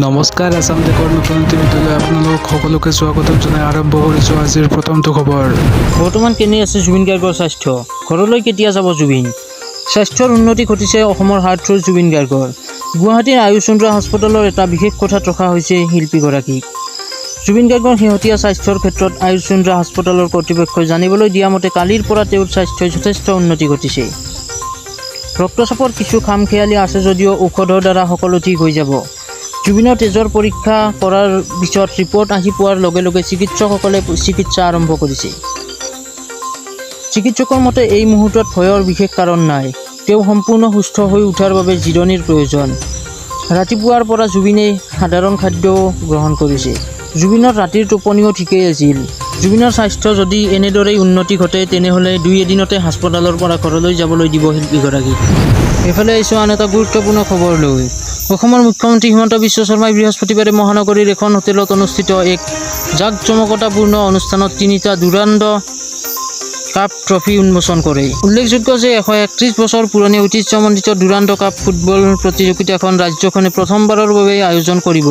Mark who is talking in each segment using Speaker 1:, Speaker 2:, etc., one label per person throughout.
Speaker 1: নমস্কাৰ, আসাম টেকৰ নতুন ভিডিঅ'লৈ আপোনালোক সকলোকে স্বাগতম জনাই আৰম্ভ কৰিছোঁ আজিৰ প্ৰথমটো খবৰ।
Speaker 2: বৰ্তমান কেনে আছে জুবিন গাৰ্গৰ স্বাস্থ্য? ঘৰলৈ কেতিয়া যাব জুবিন? স্বাস্থ্যৰ উন্নতি ঘটিছে অসমৰ হাৰ্টথ্ৰ'ৰ জুবিন গাৰ্গৰ। গুৱাহাটীৰ আয়ুষ চন্দ্ৰা হাস্পতালৰ এটা বিশেষ কোঠাত ৰখা হৈছে শিল্পীগৰাকীক। জুবিন গাৰ্গৰ শেহতীয়া স্বাস্থ্যৰ ক্ষেত্ৰত আয়ুষ চন্দ্ৰা হাস্পতালৰ কৰ্তৃপক্ষই জানিবলৈ দিয়া মতে কালিৰ পৰা তেওঁৰ স্বাস্থ্যই যথেষ্ট উন্নতি ঘটিছে। ৰক্তচাপৰ কিছু খামখেয়ালি আছে যদিও ঔষধৰ দ্বাৰা সকলো ঠিক হৈ যাব। জুবিনৰ তেজৰ পৰীক্ষা কৰাৰ পিছত ৰিপৰ্ট আহি পোৱাৰ লগে লগে চিকিৎসকসকলে চিকিৎসা আৰম্ভ কৰিছে। চিকিৎসকৰ মতে এই মুহূৰ্তত ভয়ৰ বিশেষ কাৰণ নাই। তেওঁ সম্পূৰ্ণ সুস্থ হৈ উঠাৰ বাবে জিৰণিৰ প্ৰয়োজন। ৰাতিপুৱাৰ পৰা জুবিনে সাধাৰণ খাদ্যও গ্ৰহণ কৰিছে। জুবিনৰ ৰাতিৰ টোপনিও ঠিকেই আছিল। জুবিনৰ স্বাস্থ্য যদি এনেদৰেই উন্নতি ঘটে তেনেহ'লে দুই এদিনতে হাস্পতালৰ পৰা ঘৰলৈ যাবলৈ দিব শিল্পীগৰাকীক। এইফালে আহিছোঁ আন এটা গুৰুত্বপূৰ্ণ খবৰ লৈ। অসমৰ মুখ্যমন্ত্ৰী হিমন্ত বিশ্ব শৰ্মাই বৃহস্পতিবাৰে মহানগৰীৰ এখন হোটেলত অনুষ্ঠিত এক জাকজমকতাপূৰ্ণ অনুষ্ঠানত তিনিটা দুৰান্দ কাপ ট্ৰফি উন্মোচন কৰে। উল্লেখযোগ্য যে 131 বছৰ পুৰণি ঐতিহ্যমণ্ডিত দুৰান্দ কাপ ফুটবল প্ৰতিযোগিতাখন ৰাজ্যখনে প্ৰথমবাৰৰ বাবে আয়োজন কৰিব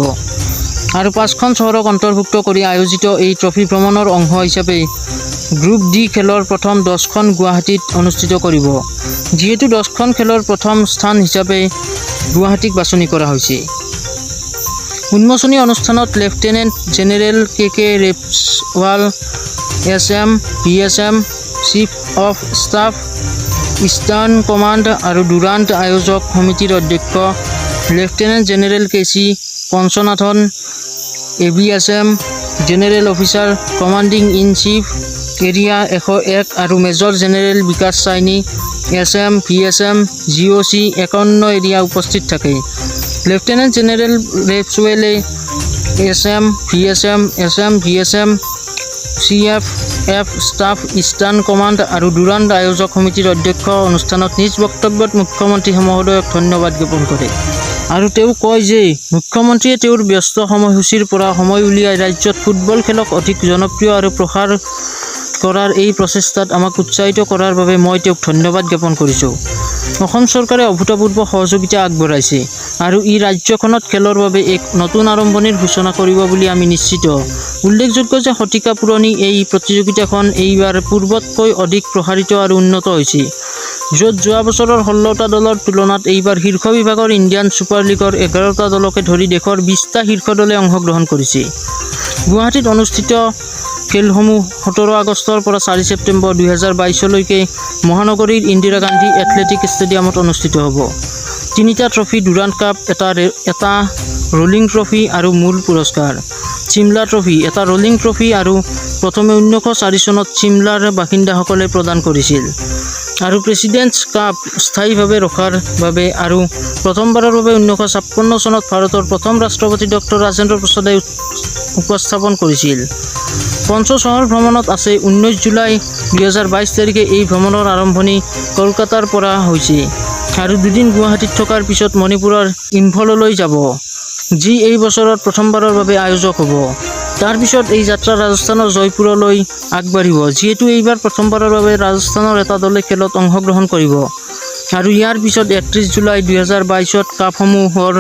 Speaker 2: আৰু 5খন চহৰক অন্তৰ্ভুক্ত কৰি আয়োজিত এই ট্ৰফি ভ্ৰমণৰ অংশ হিচাপে গ্ৰুপ ডি খেলৰ প্ৰথম 10খন গুৱাহাটীত অনুষ্ঠিত কৰিব। যিহেতু 10খন খেলৰ প্ৰথম স্থান হিচাপে গুৱাহাটীক বাছনি কৰা হৈছে। উন্মোচনী অনুষ্ঠানত লেফটেনেণ্ট জেনেৰেল কে ৰেপছৱাল, SM, VSM, chief of staff, eastern command আৰু দুৰান্দ আয়োজক সমিতিৰ অধ্যক্ষ lieutenant general KC Panchanathan, ABSM general officer commanding in chief area 101 আৰু major general Vikas Saini, SM, VSM, GOC 51 area উপস্থিত থাকে। লেফটেনেণ্ট জেনেৰেল ৰেপছৱেলে SM, VSM, CFF staff, eastern command আৰু Durand আয়োজক সমিতিৰ অধ্যক্ষ অনুষ্ঠানত নিজ বক্তব্যত মুখ্যমন্ত্ৰী মহোদয়ক ধন্যবাদ জ্ঞাপন কৰে আৰু তেওঁ কয় যে মুখ্যমন্ত্ৰীয়ে তেওঁৰ ব্যস্ত সময়সূচীৰ পৰা সময় উলিয়াই ৰাজ্যত ফুটবল খেলক অধিক জনপ্ৰিয় আৰু প্ৰসাৰ কৰাৰ এই প্ৰচেষ্টাত আমাক উৎসাহিত কৰাৰ বাবে মই তেওঁক ধন্যবাদ জ্ঞাপন কৰিছোঁ। অসম চৰকাৰে অভূতপূৰ্ব সহযোগিতা আগবঢ়াইছে আৰু ই ৰাজ্যখনত খেলৰ বাবে এক নতুন আৰম্ভণিৰ সূচনা কৰিব বুলি আমি নিশ্চিত। উল্লেখযোগ্য যে শতিকা পুৰণি এই প্ৰতিযোগিতাখন এইবাৰ পূৰ্বতকৈ অধিক প্ৰসাৰিত আৰু উন্নত হৈছে, য'ত যোৱা বছৰৰ 16টা দলৰ তুলনাত এইবাৰ শীৰ্ষ বিভাগৰ ইণ্ডিয়ান ছুপাৰ লীগৰ 11টা দলকে ধৰি দেশৰ 20টা শীৰ্ষ দলে অংশগ্ৰহণ কৰিছে। গুৱাহাটীত অনুষ্ঠিত খেলসমূহ 17 আগষ্টৰ পৰা 4 ছেপ্টেম্বৰ 2022লৈকে মহানগৰীৰ ইন্দিৰা গান্ধী এথলেটিক ষ্টেডিয়ামত অনুষ্ঠিত হ'ব। 3টা ট্ৰফি, দুৰান্দ কাপ, এটা ৰলিং ট্ৰফি আৰু মূল পুৰস্কাৰ। চিমলা ট্ৰফি, এটা ৰলিং ট্ৰফি আৰু প্ৰথমে 1904 চনত চিমলাৰ বাসিন্দাসকলে প্ৰদান কৰিছিল আৰু প্ৰেছিডেণ্টছ কাপ স্থায়ীভাৱে ৰখাৰ বাবে আৰু প্ৰথমবাৰৰ বাবে 1956 চনত ভাৰতৰ প্ৰথম ৰাষ্ট্ৰপতি ডক্টৰ ৰাজেন্দ্ৰ প্ৰসাদে উপস্থাপন কৰিছিল। পঞ্চ চহৰ ভ্ৰমণত আছে 19 জুলাই 2022 তাৰিখে এই ভ্ৰমণৰ আৰম্ভণি কলকাতাৰ পৰা হৈছে আৰু দুদিন গুৱাহাটীত থকাৰ পিছত মণিপুৰৰ ইম্ফললৈ যাব, যি এই বছৰত প্ৰথমবাৰৰ বাবে আয়োজক হ'ব। তাৰ পিছত এই যাত্ৰা ৰাজস্থানৰ জয়পুৰলৈ আগবাঢ়িব, যিহেতু এইবাৰ প্ৰথমবাৰৰ বাবে ৰাজস্থানৰ এটা দলে খেলত অংশগ্ৰহণ কৰিব আৰু ইয়াৰ পিছত 31 জুলাই 2022ত কাপসমূহৰ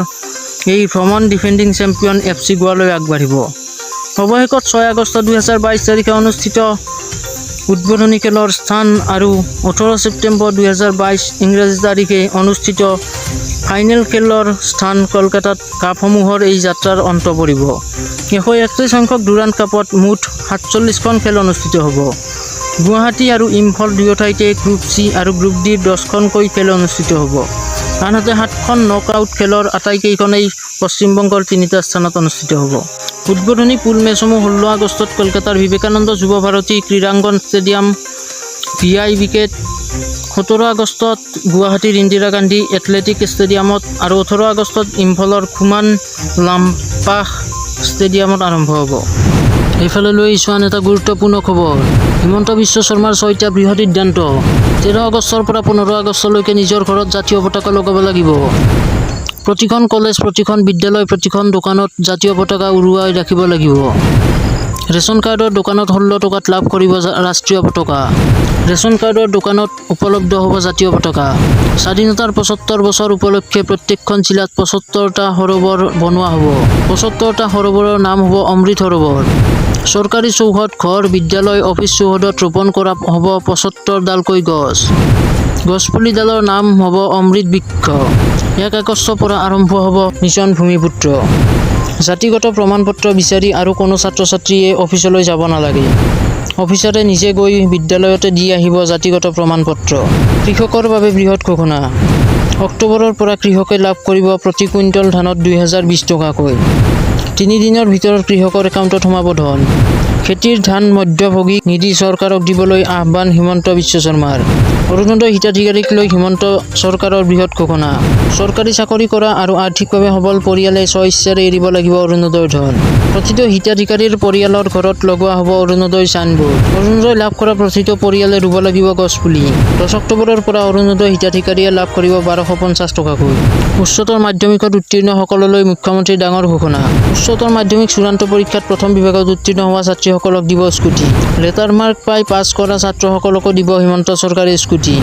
Speaker 2: এই ভ্ৰমণ ডিফেণ্ডিং চেম্পিয়ন FC গোৱালৈ আগবাঢ়িব। অৱশেষত 6 আগষ্ট 2022 তাৰিখে অনুষ্ঠিত উদ্বোধনী খেলৰ স্থান আৰু 18 ছেপ্টেম্বৰ 2022 ইংৰাজী তাৰিখে অনুষ্ঠিত ফাইনেল খেলৰ স্থান কলকাতাত কাপসমূহৰ এই যাত্ৰাৰ অন্ত পৰিব। 131 সংখ্যক দুৰান্দ কাপত মুঠ 47খন খেল অনুষ্ঠিত হ'ব। গুৱাহাটী আৰু ইম্ফল দুয়োঠাইতে গ্ৰুপ C আৰু গ্ৰুপ Dৰ 10খনকৈ খেল অনুষ্ঠিত হ'ব। আনহাতে 7খন নকআউট খেলৰ আটাইকেইখনেই পশ্চিমবংগৰ 3টা স্থানত অনুষ্ঠিত হ'ব। উদ্বোধনী পুল মেচসমূহ 16 আগষ্টত কলকাতাৰ বিবেকানন্দ যুৱ ভাৰতী ক্ৰীড়াংগন ষ্টেডিয়াম VI-বিকেত, 17 আগষ্টত গুৱাহাটীৰ ইন্দিৰা গান্ধী এথলেটিক ষ্টেডিয়ামত আৰু 18 আগষ্টত ইম্ফলৰ খুমান লাম্পাহ ষ্টেডিয়ামত আৰম্ভ হ'ব। এইফালে লৈ আহিছোঁ আন এটা গুৰুত্বপূৰ্ণ খবৰ। হিমন্ত বিশ্ব শৰ্মাৰ 6টা বৃহৎ সিদ্ধান্ত। 13 আগষ্টৰ পৰা 15 আগষ্টলৈকে নিজৰ ঘৰত জাতীয় পতাকা লগাব লাগিব। প্ৰতিখন কলেজ, প্ৰতিখন বিদ্যালয়, প্ৰতিখন দোকানত জাতীয় পতাকা উৰুৱাই ৰাখিব লাগিব। ৰেচন কাৰ্ডৰ দোকানত 16 টকাত লাভ কৰিব ৰাষ্ট্ৰীয় পতাকা। ৰেচন কাৰ্ডৰ দোকানত উপলব্ধ হ'ব জাতীয় পতাকা। স্বাধীনতাৰ ৭৫ বছৰ উপলক্ষে প্ৰত্যেকখন জিলাত ৭৫টা সৰোবৰ বনোৱা হ'ব। ৭৫টা সৰোবৰৰ নাম হ'ব অমৃত সৰোবৰ। চৰকাৰী চৌহদ, ঘৰ, বিদ্যালয়, অফিচ চৌহদত ৰোপণ কৰা হ'ব ৭৫ডালকৈ গছ। গছপুলিডালৰ নাম হ'ব অমৃত বৃক্ষ। ১ আগষ্টৰ পৰা আৰম্ভ হ'ব মিছন ভূমিপুত্ৰ। জাতিগত প্ৰমাণপত্ৰ বিচাৰি আৰু কোনো ছাত্ৰ-ছাত্ৰীয়ে অফিচলৈ যাব নালাগে। অফিচাৰে নিজে গৈ বিদ্যালয়তে দি আহিব জাতিগত প্ৰমাণপত্ৰ। কৃষকৰ বাবে বৃহৎ ঘোষণা। অক্টোবৰৰ পৰা কৃষকে লাভ কৰিব প্ৰতি কুইণ্টল ধানত ২০২০ টকাকৈ। ৩ দিনৰ ভিতৰত কৃষকৰ একাউণ্টত সোমাব ধন। খেতিৰ ধান মধ্যভোগীক নিদি চৰকাৰক দিবলৈ আহ্বান হিমন্ত বিশ্ব শৰ্মাৰ। অৰুণোদয় হিতাধিকাৰীক লৈ হিমন্ত চৰকাৰৰ বৃহৎ ঘোষণা। চৰকাৰী চাকৰি কৰা আৰু আৰ্থিকভাৱে সবল পৰিয়ালে স্বইচ্ছাৰে এৰিব লাগিব অৰুণোদয়ৰ ধন। প্ৰতিটো হিতাধিকাৰীৰ পৰিয়ালৰ ঘৰত লগোৱা হ'ব অৰুণোদয় চাইনবোৰ্ড। অৰুণোদয় লাভ কৰা প্ৰতিটো পৰিয়ালে ৰুব লাগিব গছপুলি। ১০ অক্টোবৰৰ পৰা অৰুণোদয় হিতাধিকাৰীয়ে লাভ কৰিব ১২৫০ টকাকৈ। উচ্চতৰ মাধ্যমিকত উত্তীৰ্ণসকললৈ মুখ্যমন্ত্ৰীৰ ডাঙৰ ঘোষণা। উচ্চতৰ মাধ্যমিক চূড়ান্ত পৰীক্ষাত প্ৰথম বিভাগত উত্তীৰ্ণ হোৱা ছাত্ৰীসকলক দিব স্কুটি। লেটাৰ মাৰ্ক পাই পাছ কৰা ছাত্ৰসকলকো দিব হিমন্ত চৰকাৰে স্কুটি।